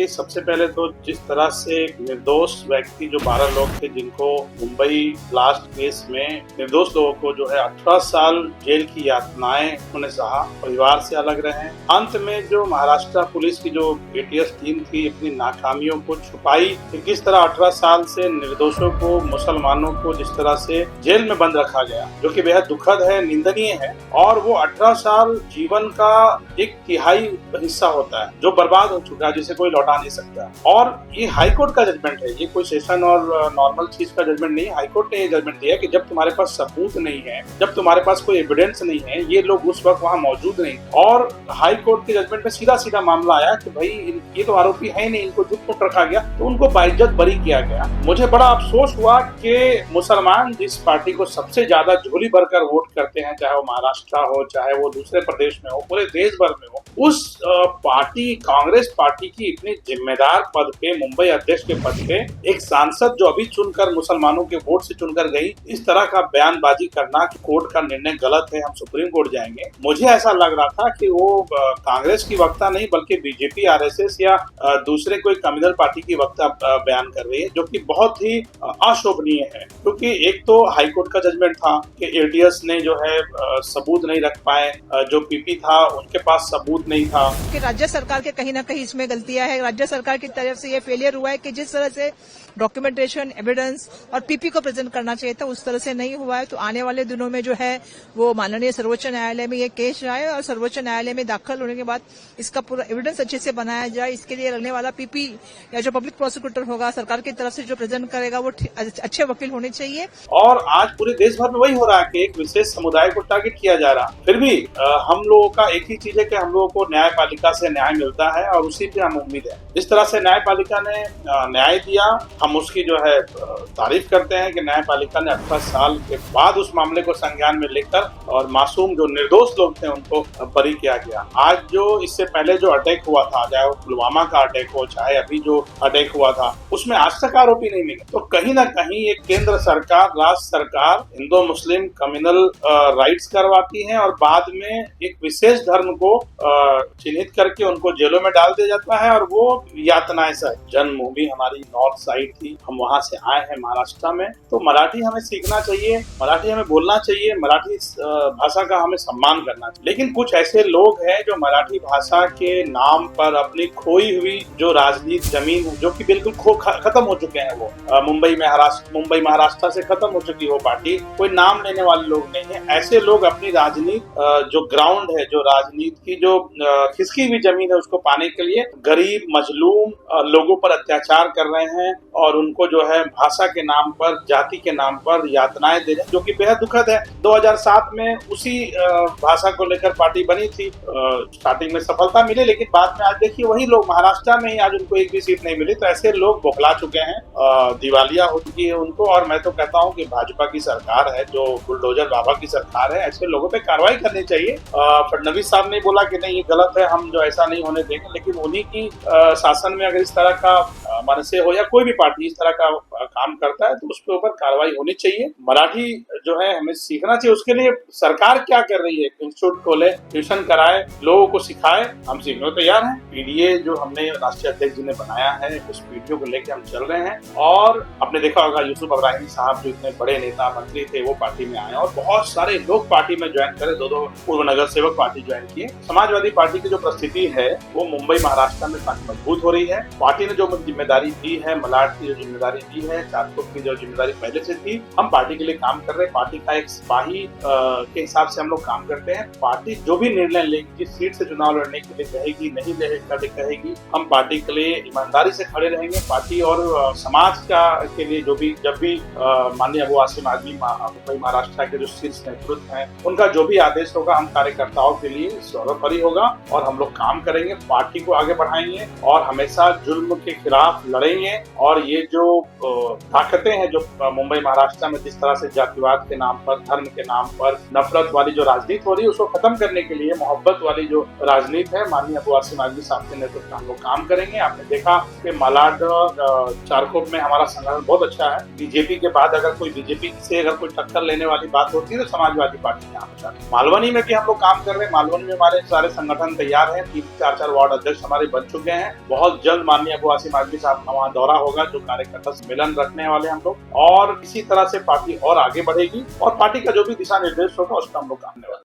देखिए, सबसे पहले तो जिस तरह से निर्दोष व्यक्ति जो 12 लोग थे जिनको मुंबई ब्लास्ट केस में निर्दोष लोगों को जो है 18 साल जेल की यातनाएं उन्होंने सहा, परिवार से अलग रहे। अंत में जो महाराष्ट्र पुलिस की जो एटीएस टीम थी अपनी नाकामियों को छुपाई कि किस तरह 18 साल से निर्दोषों को, मुसलमानों को जिस तरह से जेल में बंद रखा गया, जो कि बेहद दुखद है, निंदनीय है। और वो 18 साल जीवन का 1/3 हिस्सा होता है जो बर्बाद हो चुका है, जिसे कोई लौटा नहीं सकता। और ये हाई कोर्ट का जजमेंट है, ये कोई सेशन और नॉर्मल चीज का जजमेंट नहीं है। हाई कोर्ट ने ये जजमेंट दिया कि जब तुम्हारे पास सबूत नहीं है, जब तुम्हारे पास कोई एविडेंस नहीं है, ये लोग उस वक्त वहाँ मौजूद नहीं। और हाई कोर्ट के जजमेंट में सीधा सीधा मामला आया कि भाई ये तो आरोपी है नहीं, इनको चुप रखा गया, तो उनको बाइज्जत बरी किया गया। मुझे बड़ा अफसोस हुआ कि मुसलमान जिस पार्टी को सबसे ज्यादा झोली भरकर वोट करते हैं, चाहे वो महाराष्ट्र हो, चाहे वो दूसरे प्रदेश में हो, पूरे देश भर में हो, उस पार्टी, कांग्रेस पार्टी की इतनी जिम्मेदार पद पे, मुंबई अध्यक्ष के पद पे एक सांसद जो अभी चुनकर मुसलमानों के वोट से चुनकर गई, इस तरह का बयानबाजी करना कि कोर्ट का निर्णय गलत है, हम सुप्रीम कोर्ट जाएंगे। मुझे ऐसा लग रहा था कि वो कांग्रेस की वक्ता नहीं बल्कि बीजेपी, आरएसएस या दूसरे कोई कम्युनल पार्टी की वक्ता बयान कर रही है, जो कि बहुत ही अशोभनीय है। क्योंकि एक तो हाईकोर्ट का जजमेंट था कि एटीएस ने जो है सबूत नहीं रख पाए, जो पीपी था उनके पास सबूत नहीं था। कि राज्य सरकार के कहीं ना कहीं इसमें गलतियां है। राज्य सरकार की तरफ से ये फेलियर हुआ है कि जिस तरह से डॉक्यूमेंटेशन, एविडेंस और पीपी को प्रेजेंट करना चाहिए था, उस तरह से नहीं हुआ है। तो आने वाले दिनों में जो है वो माननीय सर्वोच्च न्यायालय में ये केस जाए और सर्वोच्च न्यायालय में दाखिल होने के बाद इसका पूरा एविडेंस अच्छे से बनाया जाए। इसके लिए लगने वाला पीपी या जो पब्लिक प्रोसिक्यूटर होगा सरकार की तरफ से जो प्रेजेंट करेगा वो अच्छे वकील होने चाहिए। और आज पूरे देश भर में वही हो रहा है कि एक विशेष समुदाय को टारगेट किया जा रहा। फिर भी हम लोगों का एक ही चीज है कि हम लोगों को न्यायपालिका से न्याय मिलता है और उसी पे हम उम्मीद है। जिस तरह से न्यायपालिका ने न्याय दिया, हम उसकी जो है तारीफ करते हैं कि न्यायपालिका ने 18 साल के बाद उस मामले को संज्ञान में लेकर और मासूम जो निर्दोष लोग थे उनको बरी किया गया। आज जो इससे पहले जो अटैक हुआ था, चाहे वो पुलवामा का अटैक हो, चाहे अभी जो अटैक हुआ था, उसमें आज तक आरोपी नहीं मिले। तो कहीं ना कहीं एक केंद्र सरकार, राज्य सरकार हिंदू मुस्लिम कम्युनल राइट्स करवाती है और बाद में एक विशेष धर्म को चिन्हित करके उनको जेलों में डाल दिया जाता है और वो यातनाएं सही। जन्मभूमि हमारी नॉर्थ साइड थी, हम वहां से आए हैं महाराष्ट्र में, तो मराठी हमें सीखना चाहिए, मराठी हमें बोलना चाहिए, मराठी भाषा का हमें सम्मान करना चाहिए। लेकिन कुछ ऐसे लोग हैं जो मराठी भाषा के नाम पर अपनी खोई हुई जो राजनीति जमीन है, जो कि बिल्कुल खत्म हो चुके हैं, वो मुंबई महाराष्ट्र से खत्म हो चुकी वो पार्टी, कोई नाम लेने वाले लोग नहीं है। ऐसे लोग अपनी राजनीति जो ग्राउंड है, जो राजनीति की जो खिसकी हुई जमीन है, उसको पाने के लिए गरीब मजलूम लोगों पर अत्याचार कर रहे हैं और उनको जो है भाषा के नाम पर, जाति के नाम पर यातनाएं दे रहे हैं, जो कि बेहद दुखद है। 2007 में उसी भाषा को लेकर पार्टी बनी थी, स्टार्टिंग में सफलता मिली, लेकिन बाद में आज देखिए वही लोग महाराष्ट्र में ही आज उनको एक भी सीट नहीं मिली। तो ऐसे लोग बौखला चुके हैं, दिवालिया हो चुकी है उनको। और मैं तो कहता हूँ कि भाजपा की सरकार है, जो बुलडोजर बाबा की सरकार है, ऐसे लोगों पे कार्रवाई करनी चाहिए। फडणवीस साहब ने बोला कि नहीं ये गलत है, हम जो ऐसा नहीं होने देंगे, लेकिन उन्हीं की शासन में अगर इस तरह का मनसे हो या कोई भी पार्टी इस तरह का काम करता है तो उसके ऊपर कार्रवाई होनी चाहिए। मराठी जो है हमें सीखना चाहिए। उसके लिए सरकार क्या कर रही है, इंस्टीट्यूट खोले, ट्यूशन कराए, लोगों को सिखाए, हम सीखने को तैयार हैं। पीडीए जो हमने राष्ट्रीय अध्यक्ष जी ने बनाया है, उस पीडीओ को लेकर हम चल रहे हैं। और आपने देखा होगा यूसुफ इब्राहिम साहब जो इतने बड़े नेता मंत्री थे, वो पार्टी में आए और बहुत सारे लोग पार्टी में ज्वाइन करे, 2 पूर्व नगर सेवक पार्टी ज्वाइन किए। समाजवादी पार्टी की जो परिस्थिति है वो मुंबई महाराष्ट्र में काफी मजबूत हो रही है। पार्टी ने जो जिम्मेदारी दी है, मलाड की जो जिम्मेदारी दी है, चारकोट की जो जिम्मेदारी पहले से थी, हम पार्टी के लिए काम कर रहे हैं। पार्टी का एक सिपाही के हिसाब से हम लोग काम करते हैं। पार्टी जो भी निर्णय लेगी, जिस सीट से चुनाव लड़ने के लिए कहेगी, नहीं कहेगी, हम पार्टी के लिए ईमानदारी से खड़े रहेंगे। पार्टी और समाज का के लिए जब भी माननीय अबू आसिम आजमी मुंबई महाराष्ट्र के जो शीर्ष नेतृत्व हैं, उनका जो भी आदेश होगा, हम कार्यकर्ताओं के लिए सर्वोपरि होगा और हम लोग काम करेंगे, पार्टी को आगे बढ़ाएंगे और हमेशा जुल्म के खिलाफ लड़ेंगे। और ये जो ताकतें हैं जो मुंबई महाराष्ट्र में जिस तरह से जातिवाद के नाम पर, धर्म के नाम पर नफरत वाली जो राजनीति हो रही है उसको खत्म करने के लिए मोहब्बत वाली जो राजनीति है माननीय अबू आसिम आजमी साहब के नेतृत्व में हम लोग काम करेंगे। आपने देखा कि मालाड चारकोप में हमारा संगठन बहुत अच्छा है। बीजेपी के बाद अगर कोई बीजेपी से अगर कोई टक्कर लेने वाली बात होती है तो समाजवादी पार्टी यहाँ पर। मालवनी में भी हम लोग काम कर रहे हैं। मालवनी में हमारे सारे संगठन तैयार हैं। 3-4 वार्ड अध्यक्ष हमारे बन चुके हैं। बहुत जल्द माननीय अबू आसिम आजमी साहब का वहाँ दौरा होगा जो कार्यकर्ता सम्मेलन रखने वाले हम लोग, और इसी तरह से पार्टी और आगे बढ़ेगी और पार्टी का जो भी दिशा निर्देश होगा उस पर हम लोग काम करने वाले।